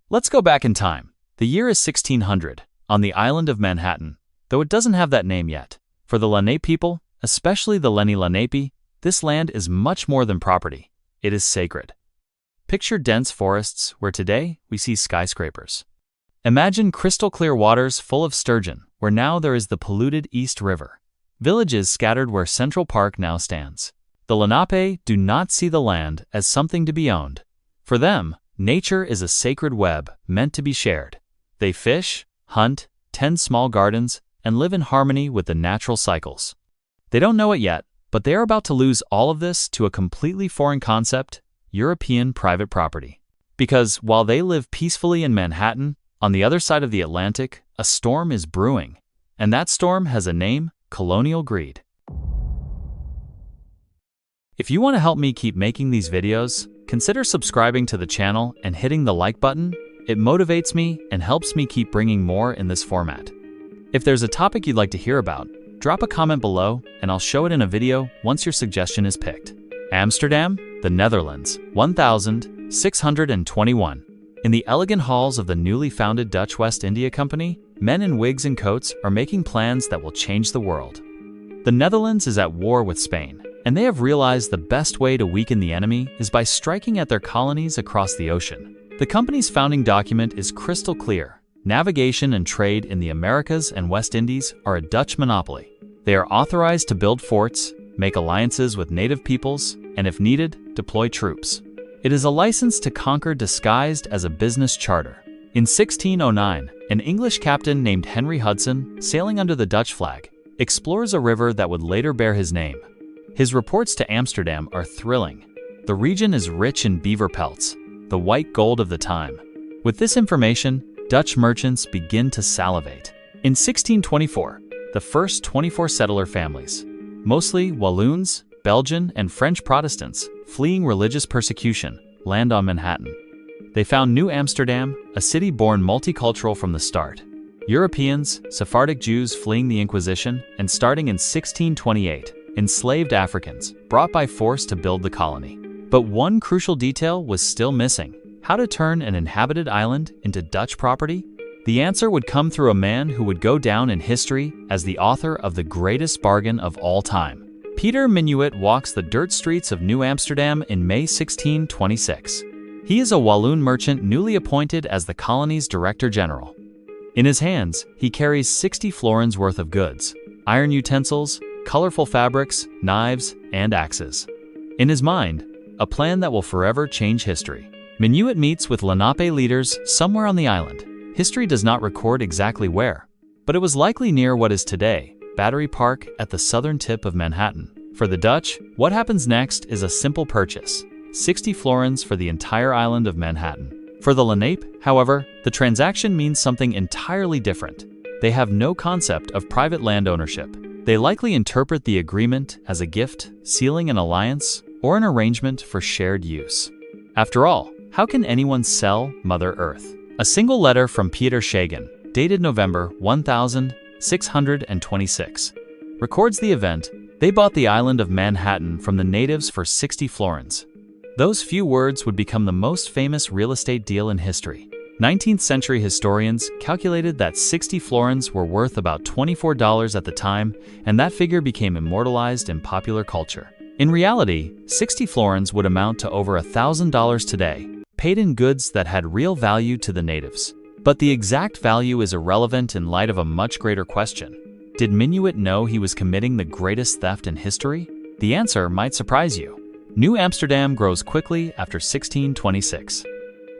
Let's go back in time. The year is 1600, on the island of Manhattan, though it doesn't have that name yet. For the Lenape people, especially the Lenni-Lenape, this land is much more than property. It is sacred. Picture dense forests where today we see skyscrapers. Imagine crystal-clear waters full of sturgeon, where now there is the polluted East River. Villages scattered where Central Park now stands. The Lenape do not see the land as something to be owned. For them, nature is a sacred web meant to be shared. They fish, hunt, tend small gardens, and live in harmony with the natural cycles. They don't know it yet, but they are about to lose all of this to a completely foreign concept: European private property. Because while they live peacefully in Manhattan, on the other side of the Atlantic, a storm is brewing. And that storm has a name: colonial greed. If you want to help me keep making these videos, consider subscribing to the channel and hitting the like button. It motivates me and helps me keep bringing more in this format. If there's a topic you'd like to hear about, drop a comment below and I'll show it in a video once your suggestion is picked. Amsterdam, the Netherlands, 1621. In the elegant halls of the newly founded Dutch West India Company, men in wigs and coats are making plans that will change the world. The Netherlands is at war with Spain, and they have realized the best way to weaken the enemy is by striking at their colonies across the ocean. The company's founding document is crystal clear. Navigation and trade in the Americas and West Indies are a Dutch monopoly. They are authorized to build forts, make alliances with native peoples, and if needed, deploy troops. It is a license to conquer disguised as a business charter. In 1609, an English captain named Henry Hudson, sailing under the Dutch flag, explores a river that would later bear his name. His reports to Amsterdam are thrilling. The region is rich in beaver pelts, the white gold of the time. With this information, Dutch merchants begin to salivate. In 1624, the first 24 settler families, mostly Walloons, Belgian, and French Protestants, fleeing religious persecution, land on Manhattan. They found New Amsterdam, a city born multicultural from the start. Europeans, Sephardic Jews fleeing the Inquisition, and starting in 1628, enslaved Africans, brought by force to build the colony. But one crucial detail was still missing: how to turn an inhabited island into Dutch property. The answer would come through a man who would go down in history as the author of the greatest bargain of all time. Peter Minuit walks the dirt streets of New Amsterdam in May 1626. He is a Walloon merchant newly appointed as the colony's director general. In his hands, he carries 60 florins worth of goods: iron utensils, colorful fabrics, knives, and axes. In his mind, a plan that will forever change history. Minuit meets with Lenape leaders somewhere on the island. History does not record exactly where, but it was likely near what is today Battery Park at the southern tip of Manhattan. For the Dutch, what happens next is a simple purchase: 60 florins for the entire island of Manhattan. For the Lenape, however, the transaction means something entirely different. They have no concept of private land ownership. They likely interpret the agreement as a gift, sealing an alliance, or an arrangement for shared use. After all, how can anyone sell Mother Earth? A single letter from Peter Shagan, dated November 1626, records the event. They bought the island of Manhattan from the natives for 60 florins. Those few words would become the most famous real estate deal in history. 19th century historians calculated that 60 florins were worth about $24 at the time, and that figure became immortalized in popular culture. In reality, 60 florins would amount to over $1,000 today, paid in goods that had real value to the natives. But the exact value is irrelevant in light of a much greater question. Did Minuit know he was committing the greatest theft in history? The answer might surprise you. New Amsterdam grows quickly after 1626.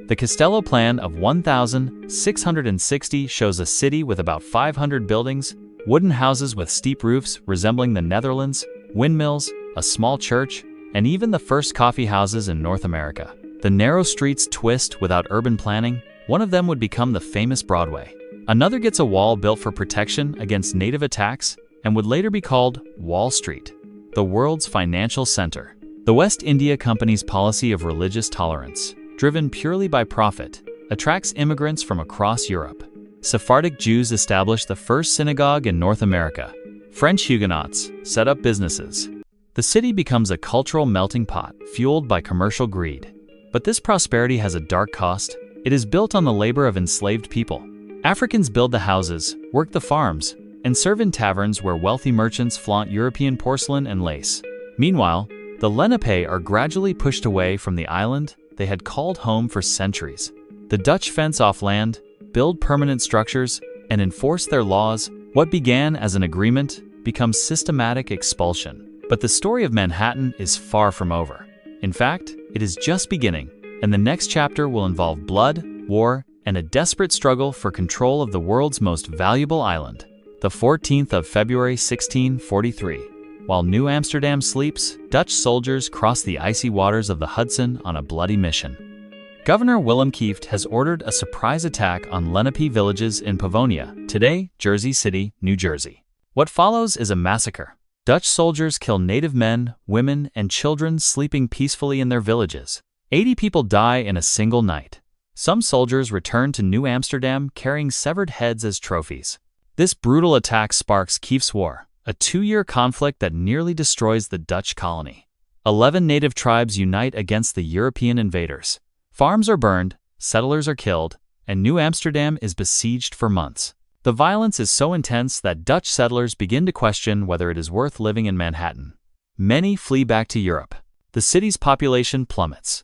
The Castello Plan of 1660 shows a city with about 500 buildings, wooden houses with steep roofs resembling the Netherlands, windmills, a small church, and even the first coffee houses in North America. The narrow streets twist without urban planning. One of them would become the famous Broadway. Another gets a wall built for protection against native attacks and would later be called Wall Street, the world's financial center. The West India Company's policy of religious tolerance, driven purely by profit, attracts immigrants from across Europe. Sephardic Jews established the first synagogue in North America. French Huguenots set up businesses. The city becomes a cultural melting pot fueled by commercial greed. But this prosperity has a dark cost. It is built on the labor of enslaved people. Africans build the houses, work the farms, and serve in taverns where wealthy merchants flaunt European porcelain and lace. Meanwhile, the Lenape are gradually pushed away from the island they had called home for centuries. The Dutch fence off land, build permanent structures, and enforce their laws. What began as an agreement becomes systematic expulsion. But the story of Manhattan is far from over. In fact, it is just beginning, and the next chapter will involve blood, war, and a desperate struggle for control of the world's most valuable island. The 14th of February 1643. While New Amsterdam sleeps, Dutch soldiers cross the icy waters of the Hudson on a bloody mission. Governor Willem Kieft has ordered a surprise attack on Lenape villages in Pavonia, today Jersey City, New Jersey. What follows is a massacre. Dutch soldiers kill native men, women, and children sleeping peacefully in their villages. 80 people die in a single night. Some soldiers return to New Amsterdam carrying severed heads as trophies. This brutal attack sparks Kieft's War, a 2-year conflict that nearly destroys the Dutch colony. 11 native tribes unite against the European invaders. Farms are burned, settlers are killed, and New Amsterdam is besieged for months. The violence is so intense that Dutch settlers begin to question whether it is worth living in Manhattan. Many flee back to Europe. The city's population plummets.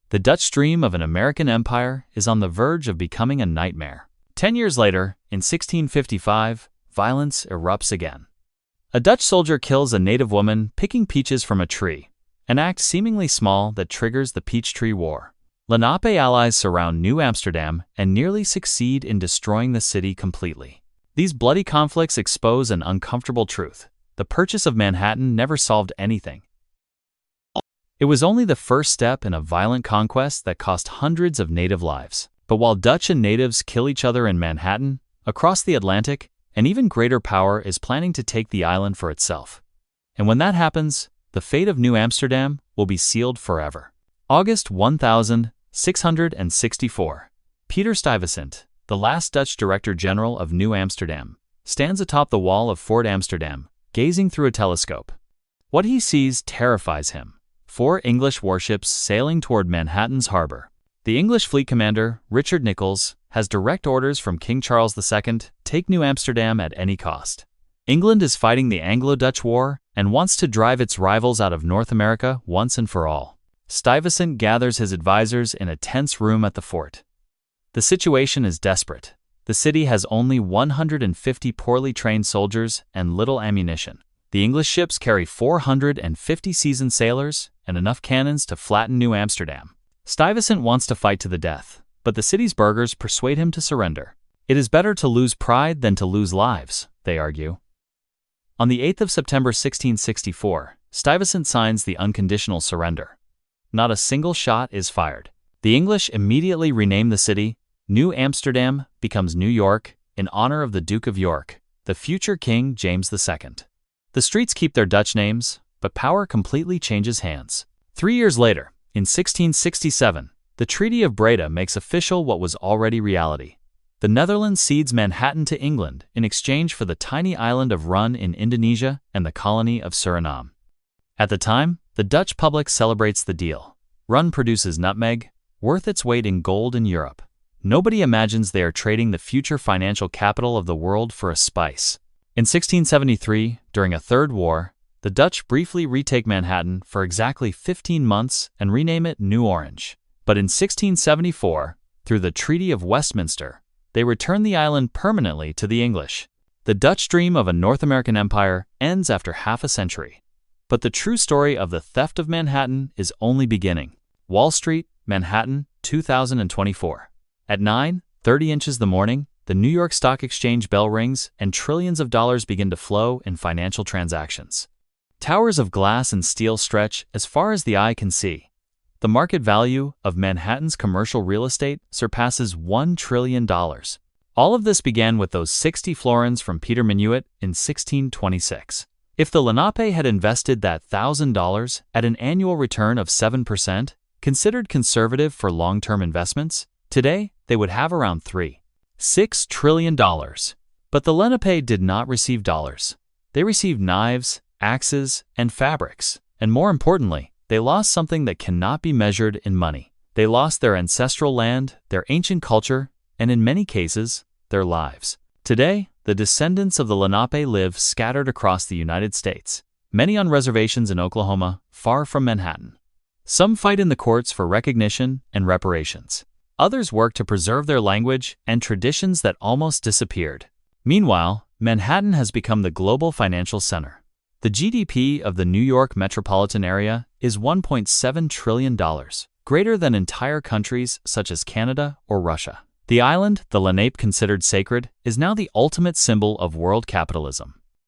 The Dutch dream of an American empire is on the verge of becoming a nightmare. 10 years later, in 1655, violence erupts again. A Dutch soldier kills a native woman picking peaches from a tree, an act seemingly small that triggers the Peachtree War. Lenape allies surround New Amsterdam and nearly succeed in destroying the city completely. These bloody conflicts expose an uncomfortable truth. The purchase of Manhattan never solved anything. It was only the first step in a violent conquest that cost hundreds of native lives. But while Dutch and natives kill each other in Manhattan, across the Atlantic, an even greater power is planning to take the island for itself. And when that happens, the fate of New Amsterdam will be sealed forever. August 1664. Peter Stuyvesant, the last Dutch Director General of New Amsterdam, stands atop the wall of Fort Amsterdam, gazing through a telescope. What he sees terrifies him. 4 English warships sailing toward Manhattan's harbor. The English fleet commander, Richard Nicolls, has direct orders from King Charles II, take New Amsterdam at any cost. England is fighting the Anglo-Dutch War and wants to drive its rivals out of North America once and for all. Stuyvesant gathers his advisors in a tense room at the fort. The situation is desperate. The city has only 150 poorly trained soldiers and little ammunition. The English ships carry 450 seasoned sailors and enough cannons to flatten New Amsterdam. Stuyvesant wants to fight to the death, but the city's burghers persuade him to surrender. It is better to lose pride than to lose lives, they argue. On the 8th of September 1664, Stuyvesant signs the unconditional surrender. Not a single shot is fired. The English immediately rename the city. New Amsterdam becomes New York in honor of the Duke of York, the future King James II. The streets keep their Dutch names, but power completely changes hands. 3 years later, in 1667, the Treaty of Breda makes official what was already reality. The Netherlands cedes Manhattan to England in exchange for the tiny island of Run in Indonesia and the colony of Suriname. At the time, the Dutch public celebrates the deal. Run produces nutmeg, worth its weight in gold in Europe. Nobody imagines they are trading the future financial capital of the world for a spice. In 1673, during a third war, the Dutch briefly retake Manhattan for exactly 15 months and rename it New Orange. But in 1674, through the Treaty of Westminster, they return the island permanently to the English. The Dutch dream of a North American empire ends after half a century. But the true story of the theft of Manhattan is only beginning. Wall Street, Manhattan, 2024. At 9:30 inches the morning, the New York Stock Exchange bell rings and trillions of dollars begin to flow in financial transactions. Towers of glass and steel stretch as far as the eye can see. The market value of Manhattan's commercial real estate surpasses $1 trillion. All of this began with those 60 florins from Peter Minuit in 1626. If the Lenape had invested that $1,000 at an annual return of 7%, considered conservative for long-term investments, today they would have around $3.6 trillion. But the Lenape did not receive dollars. They received knives, axes, and fabrics. And more importantly, they lost something that cannot be measured in money: They lost their ancestral land, their ancient culture, and in many cases, their lives. Today, the descendants of the Lenape live scattered across the United States, many on reservations in Oklahoma, far from Manhattan. Some fight in the courts for recognition and reparations. Others work to preserve their language and traditions that almost disappeared. Meanwhile, Manhattan has become the global financial center. The GDP of the New York metropolitan area is $1.7 trillion, greater than entire countries such as Canada or Russia. The island, the Lenape considered sacred, is now the ultimate symbol of world capitalism.